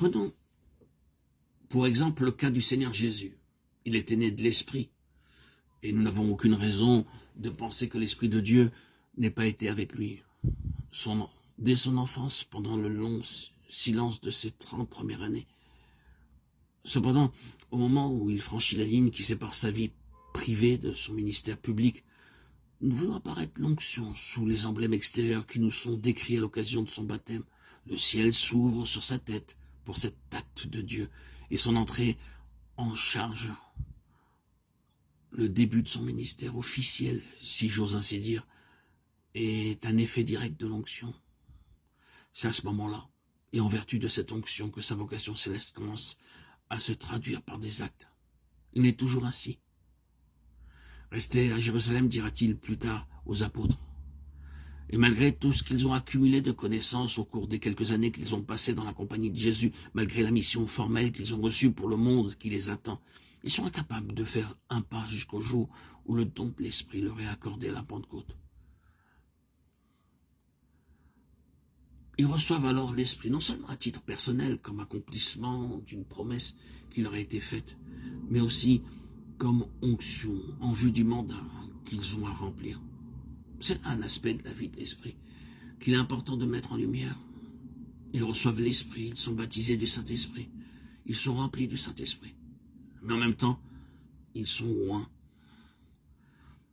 Prenons pour exemple le cas du Seigneur Jésus. Il était né de l'Esprit. Et nous n'avons aucune raison de penser que l'Esprit de Dieu n'ait pas été avec lui. Dès son enfance, pendant le long silence de ses 30 premières années. Cependant, au moment où il franchit la ligne qui sépare sa vie privée de son ministère public, nous voyons apparaître l'onction sous les emblèmes extérieurs qui nous sont décrits à l'occasion de son baptême. Le ciel s'ouvre sur sa tête pour cet acte de Dieu et son entrée en charge, le début de son ministère officiel, si j'ose ainsi dire, est un effet direct de l'onction. C'est à ce moment-là, et en vertu de cette onction, que sa vocation céleste commence à se traduire par des actes. Il est toujours ainsi. Restez à Jérusalem, dira-t-il plus tard aux apôtres. Et malgré tout ce qu'ils ont accumulé de connaissances au cours des quelques années qu'ils ont passées dans la compagnie de Jésus, malgré la mission formelle qu'ils ont reçue pour le monde qui les attend, ils sont incapables de faire un pas jusqu'au jour où le don de l'Esprit leur est accordé à la Pentecôte. Ils reçoivent alors l'Esprit, non seulement à titre personnel, comme accomplissement d'une promesse qui leur a été faite, mais aussi comme onction en vue du mandat qu'ils ont à remplir. C'est un aspect de la vie de l'Esprit qu'il est important de mettre en lumière. Ils reçoivent l'Esprit, ils sont baptisés du Saint-Esprit, ils sont remplis du Saint-Esprit. Mais en même temps, ils sont oints.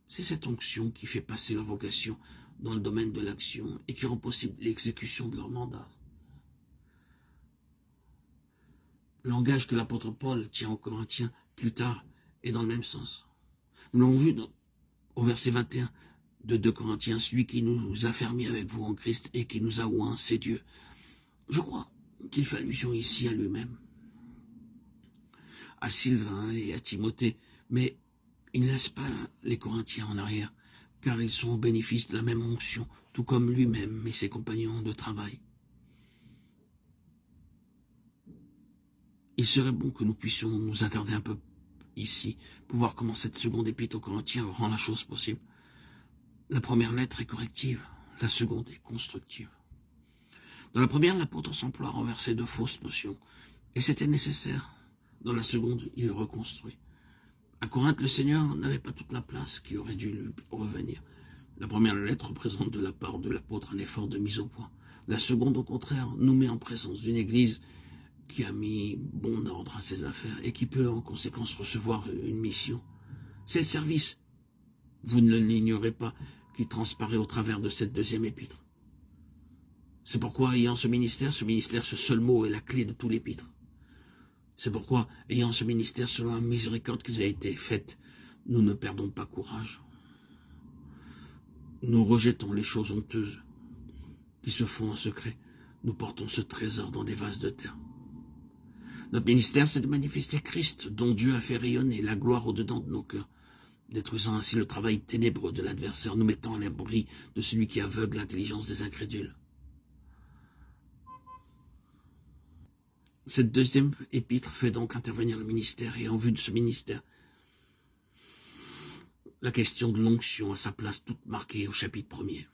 C'est cette onction qui fait passer leur vocation dans le domaine de l'action et qui rend possible l'exécution de leur mandat. Le langage que l'apôtre Paul tient aux Corinthiens plus tard est dans le même sens. Nous l'avons vu au verset 21 de 2 Corinthiens, celui qui nous a fermis avec vous en Christ et qui nous a oints, c'est Dieu. Je crois qu'il fait allusion ici à lui-même, à Sylvain et à Timothée, mais il ne laisse pas les Corinthiens en arrière, car ils sont au bénéfice de la même onction, tout comme lui-même et ses compagnons de travail. Il serait bon que nous puissions nous attarder un peu ici, pour voir comment cette seconde épître aux Corinthiens rend la chose possible. La première lettre est corrective, la seconde est constructive. Dans la première, l'apôtre s'emploie à renverser de fausses notions, et c'était nécessaire. Dans la seconde, il reconstruit. À Corinthe, le Seigneur n'avait pas toute la place qui aurait dû lui revenir. La première lettre représente de la part de l'apôtre un effort de mise au point. La seconde, au contraire, nous met en présence d'une église qui a mis bon ordre à ses affaires et qui peut en conséquence recevoir une mission. C'est le service, vous ne l'ignorez pas, qui transparaît au travers de cette deuxième épître. C'est pourquoi, ayant ce ministère, ce seul mot est la clé de tout l'épître. C'est pourquoi, ayant ce ministère selon la miséricorde qui nous a été faite, nous ne perdons pas courage. Nous rejetons les choses honteuses qui se font en secret. Nous portons ce trésor dans des vases de terre. Notre ministère, c'est de manifester Christ, dont Dieu a fait rayonner la gloire au-dedans de nos cœurs, détruisant ainsi le travail ténébreux de l'adversaire, nous mettant à l'abri de celui qui aveugle l'intelligence des incrédules. Cette deuxième épître fait donc intervenir le ministère, et en vue de ce ministère, la question de l'onction a sa place toute marquée au chapitre 1er.